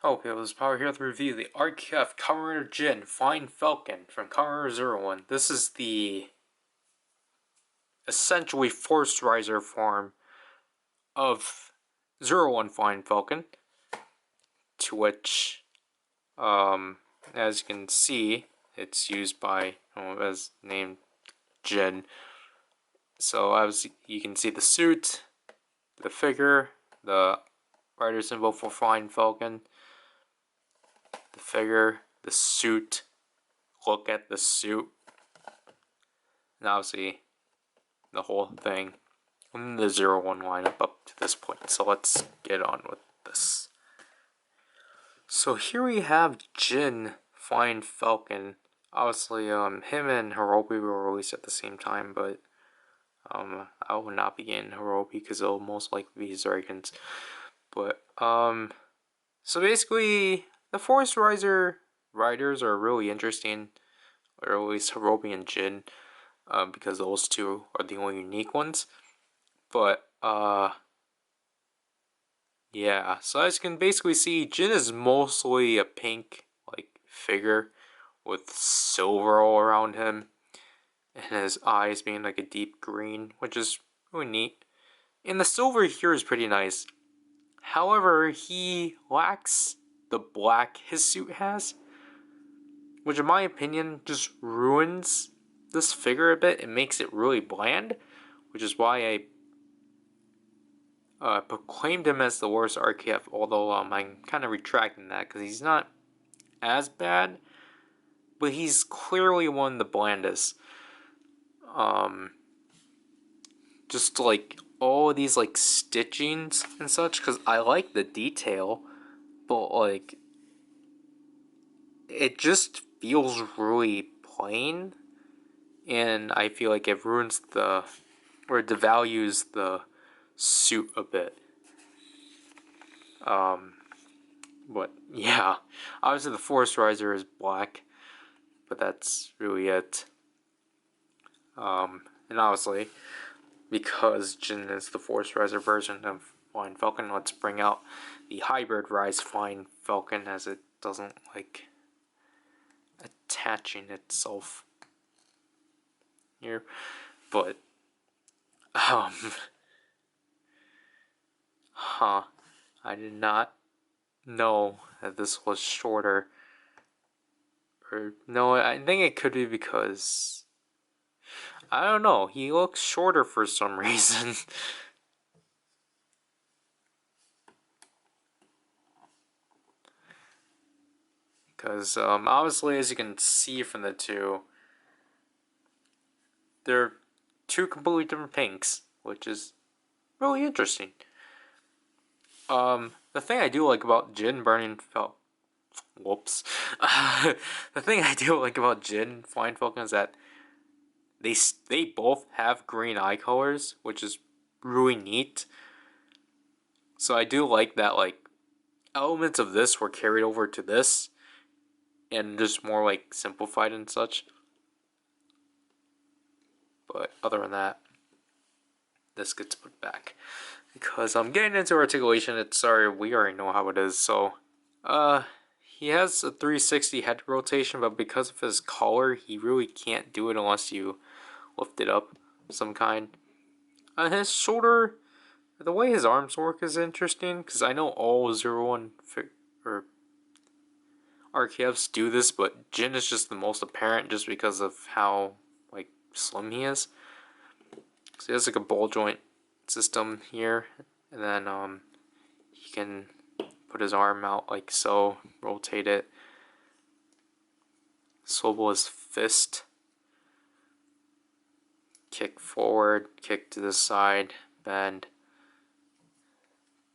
Okay, it was Power here to review the RKF Kamen Jin Flying Falcon from Kamen 01. This is the essentially forced riser form of 01 Flying Falcon, to which, as you can see, it's used by, as named Jin. So as you can see the suit, the figure, the rider symbol for Flying Falcon, the figure, the suit, look at the suit, and obviously the whole thing, and the 01 lineup up to this point. So let's get on with this. So here we have Jin Flying Falcon. Obviously, him and Hirobi were released at the same time, but I will not be getting Hirobi because it'll most likely be Zergans. But so basically, the Force Riser riders are really interesting, or at least Hirobi and Jin, because those two are the only unique ones. But yeah, so as you can basically see, Jin is mostly a pink figure with silver all around him, and his eyes being like a deep green, which is really neat. And the silver here is pretty nice. However, he lacks the black his suit has, which in my opinion just ruins this figure a bit. It makes it really bland, which is why I proclaimed him as the worst RKF, although I'm kind of retracting that because he's not as bad, but he's clearly one of the blandest. Just like all of these like stitchings and such, because I like the detail, but like it just feels really plain, and I feel like it ruins or devalues the suit a bit. But yeah, obviously the Force Riser is black, but that's really it. And obviously, because Jin is the Force Riser version of Flying Falcon, let's bring out the Hybrid Rise Flying Falcon, as it doesn't like attaching itself here. But I did not know that this was shorter. Or no, I think it could be because I don't know, he looks shorter for some reason. Because obviously, as you can see from the two, they're two completely different pinks, which is really interesting. The thing I do like about Jin burning whoops. The thing I do like about Jin Flying Falcon is that they both have green eye colors, which is really neat. So I do like that elements of this were carried over to this, and just more like simplified and such. But other than that, this gets put back. Because I'm getting into articulation, we already know how it is. So, he has a 360 head rotation, but because of his collar, he really can't do it unless you lift it up of some kind. His shoulder, the way his arms work is interesting, because I know all 01 or RKFs do this, but Jin is just the most apparent just because of how slim he is. So he has like a ball joint system here, and then he can put his arm out like so, rotate it, swivel his fist, kick forward, kick to the side, bend,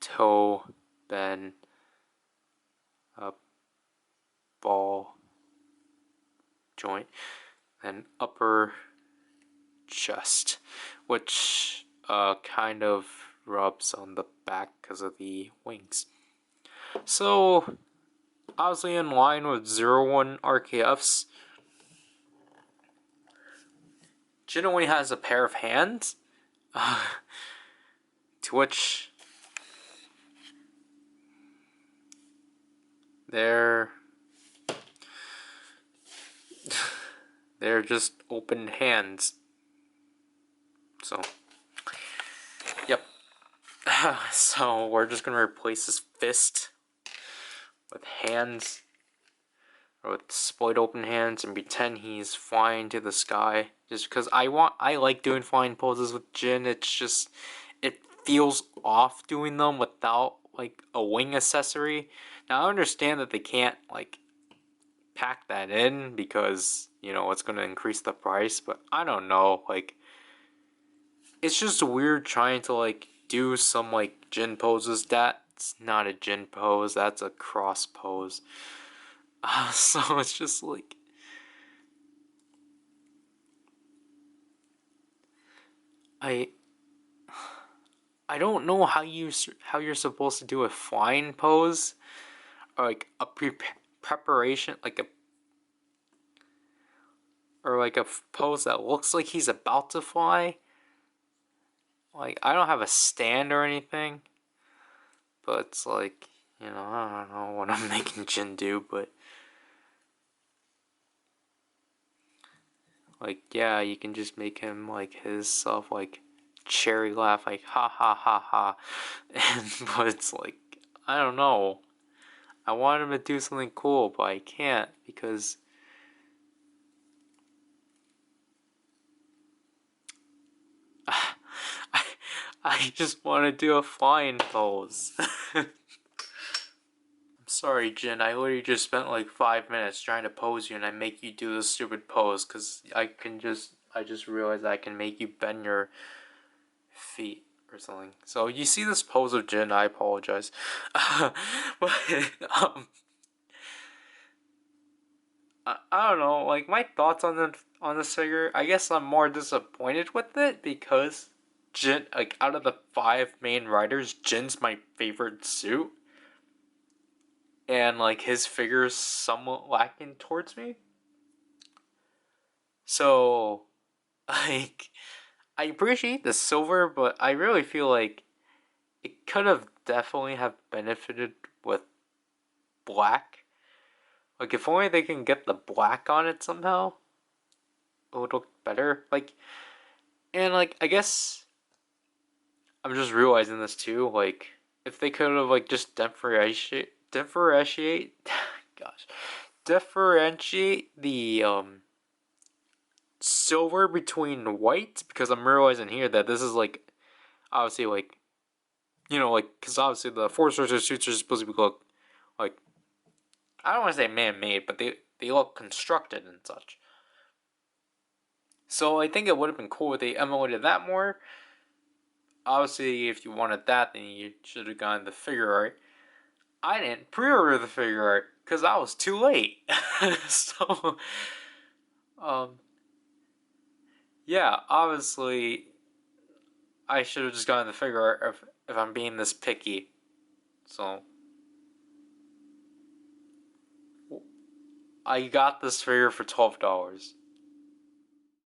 toe, bend, up, ball joint, and upper chest, which kind of rubs on the back because of the wings. So obviously in line with 01 RKFs, Jin only has a pair of hands, to which they're they're just open hands. So, yep. So we're just gonna replace his fist with hands, or with split open hands, and pretend he's flying to the sky. Just because I like doing flying poses with Jin. It's just, it feels off doing them without like a wing accessory. Now I understand that they can't like pack that in because, you know, it's gonna increase the price, but I don't know, like, it's just weird trying to like do some like Jin poses. That's not a Jin pose, that's a cross pose. So it's just like, I don't know how you're supposed to do a flying pose, or like a preparation, like a pose that looks like he's about to fly. Like, I don't have a stand or anything, but it's like, you know, I don't know what I'm making Jin do, but like, yeah, you can just make him like his self like cherry laugh, like ha ha ha ha, and but it's like, I don't know. I want him to do something cool, but I can't because I I just want to do a flying pose. I'm sorry, Jin. I literally just spent like 5 minutes trying to pose you, and I make you do this stupid pose because I just realized I can make you bend your feet or something. So you see this pose of Jin, I apologize. But I don't know, like my thoughts on this figure, I guess I'm more disappointed with it because Jin, like out of the 5 main riders, Jin's my favorite suit. And like his figure's somewhat lacking towards me. So like I appreciate the silver, but I really feel like it could have definitely have benefited with black. Like, if only they can get the black on it somehow, it would look better. Like, and like, I guess I'm just realizing this too. Like, if they could have like just gosh, differentiate the silver between white, because I'm realizing here that this is like obviously like, you know, like, because obviously the Force Sorcerer suits are supposed to be look like, I don't want to say man-made, but they look constructed and such. So I think it would have been cool if they emulated that more. Obviously, if you wanted that, then you should have gotten the figure art. I didn't pre-order the figure art because I was too late. So, um, yeah, obviously, I should have just gotten the figure art if I'm being this picky. So, I got this figure for $12.